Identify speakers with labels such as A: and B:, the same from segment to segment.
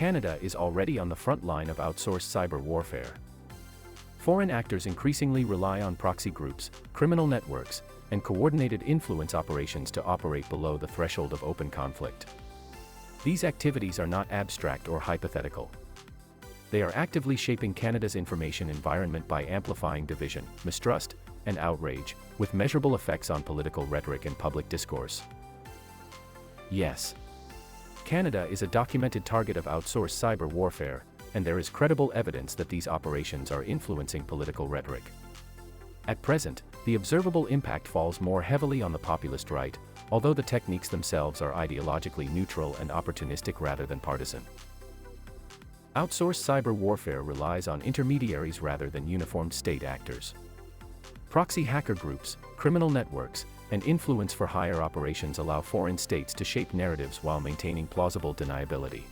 A: Canada is already on the front line of outsourced cyber warfare. Foreign actors increasingly rely on proxy groups, criminal networks, and coordinated influence operations to operate below the threshold of open conflict. These activities are not abstract or hypothetical. They are actively shaping Canada's information environment by amplifying division, mistrust, and outrage, with measurable effects on political rhetoric and public discourse. Yes, Canada is a documented target of outsourced cyber warfare, and there is credible evidence that these operations are influencing political rhetoric. At present, the observable impact falls more heavily on the populist right, although the techniques themselves are ideologically neutral and opportunistic rather than partisan. Outsourced cyber warfare relies on intermediaries rather than uniformed state actors. Proxy hacker groups, criminal networks, and influence for hire operations allow foreign states to shape narratives while maintaining plausible deniability.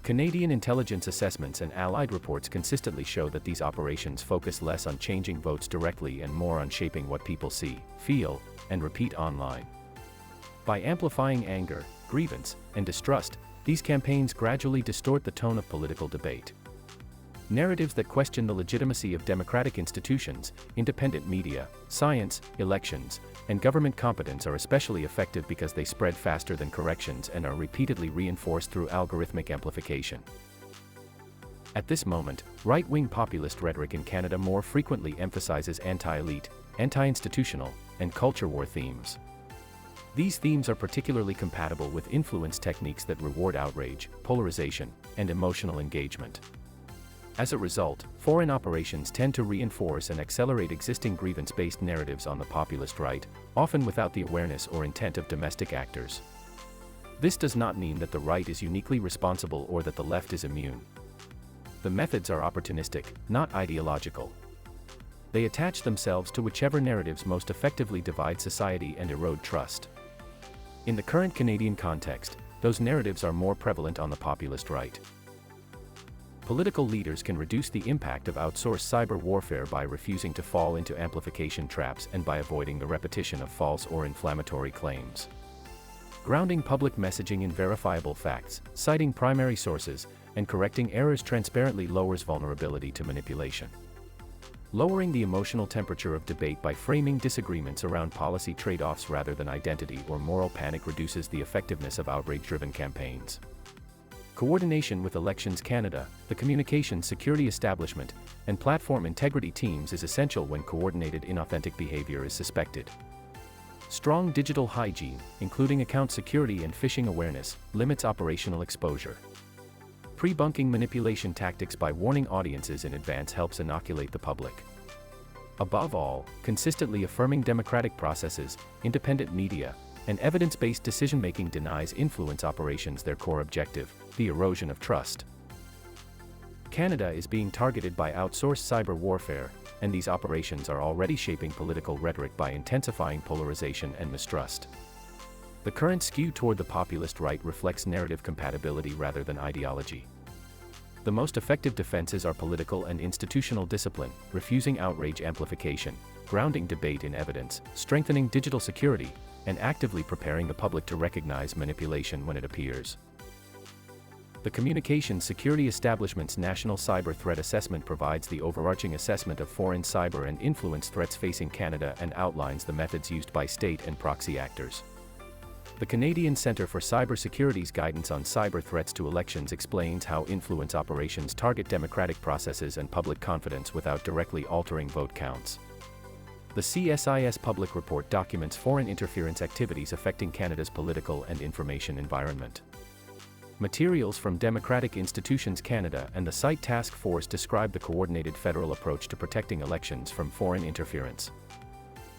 A: Canadian intelligence assessments and allied reports consistently show that these operations focus less on changing votes directly and more on shaping what people see, feel, and repeat online. By amplifying anger, grievance, and distrust, these campaigns gradually distort the tone of political debate. Narratives that question the legitimacy of democratic institutions, independent media, science, elections, and government competence are especially effective because they spread faster than corrections and are repeatedly reinforced through algorithmic amplification. At this moment, right-wing populist rhetoric in Canada more frequently emphasizes anti-elite, anti-institutional, and culture war themes. These themes are particularly compatible with influence techniques that reward outrage, polarization, and emotional engagement. As a result, foreign operations tend to reinforce and accelerate existing grievance-based narratives on the populist right, often without the awareness or intent of domestic actors. This does not mean that the right is uniquely responsible or that the left is immune. The methods are opportunistic, not ideological. They attach themselves to whichever narratives most effectively divide society and erode trust. In the current Canadian context, those narratives are more prevalent on the populist right. Political leaders can reduce the impact of outsourced cyber warfare by refusing to fall into amplification traps and by avoiding the repetition of false or inflammatory claims. Grounding public messaging in verifiable facts, citing primary sources, and correcting errors transparently lowers vulnerability to manipulation. Lowering the emotional temperature of debate by framing disagreements around policy trade-offs rather than identity or moral panic reduces the effectiveness of outrage-driven campaigns. Coordination with Elections Canada, the communications security establishment, and platform integrity teams is essential when coordinated inauthentic behavior is suspected. Strong digital hygiene, including account security and phishing awareness, limits operational exposure. Pre-bunking manipulation tactics by warning audiences in advance helps inoculate the public. Above all, consistently affirming democratic processes, independent media, and evidence-based decision-making denies influence operations their core objective, the erosion of trust. Canada is being targeted by outsourced cyber warfare, and these operations are already shaping political rhetoric by intensifying polarization and mistrust. The current skew toward the populist right reflects narrative compatibility rather than ideology. The most effective defenses are political and institutional discipline, refusing outrage amplification, grounding debate in evidence, strengthening digital security, and actively preparing the public to recognize manipulation when it appears. The Communications Security Establishment's National Cyber Threat Assessment provides the overarching assessment of foreign cyber and influence threats facing Canada and outlines the methods used by state and proxy actors. The Canadian Centre for Cybersecurity's guidance on cyber threats to elections explains how influence operations target democratic processes and public confidence without directly altering vote counts. The CSIS public report documents foreign interference activities affecting Canada's political and information environment. Materials from Democratic Institutions Canada and the Site Task Force describe the coordinated federal approach to protecting elections from foreign interference.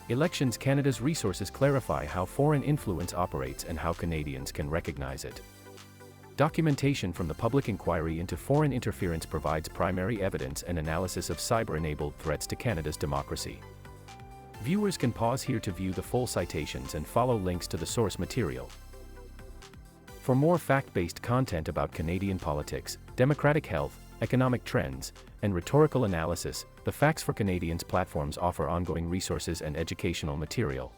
A: Elections Canada's resources clarify how foreign influence operates and how Canadians can recognize it. Documentation from the Public Inquiry into Foreign Interference provides primary evidence and analysis of cyber-enabled threats to Canada's democracy. Viewers can pause here to view the full citations and follow links to the source material. For more fact-based content about Canadian politics, democratic health, economic trends, and rhetorical analysis, the Facts for Canadians platforms offer ongoing resources and educational material.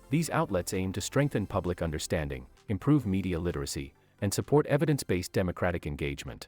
A: These outlets aim to strengthen public understanding, improve media literacy, and support evidence-based democratic engagement.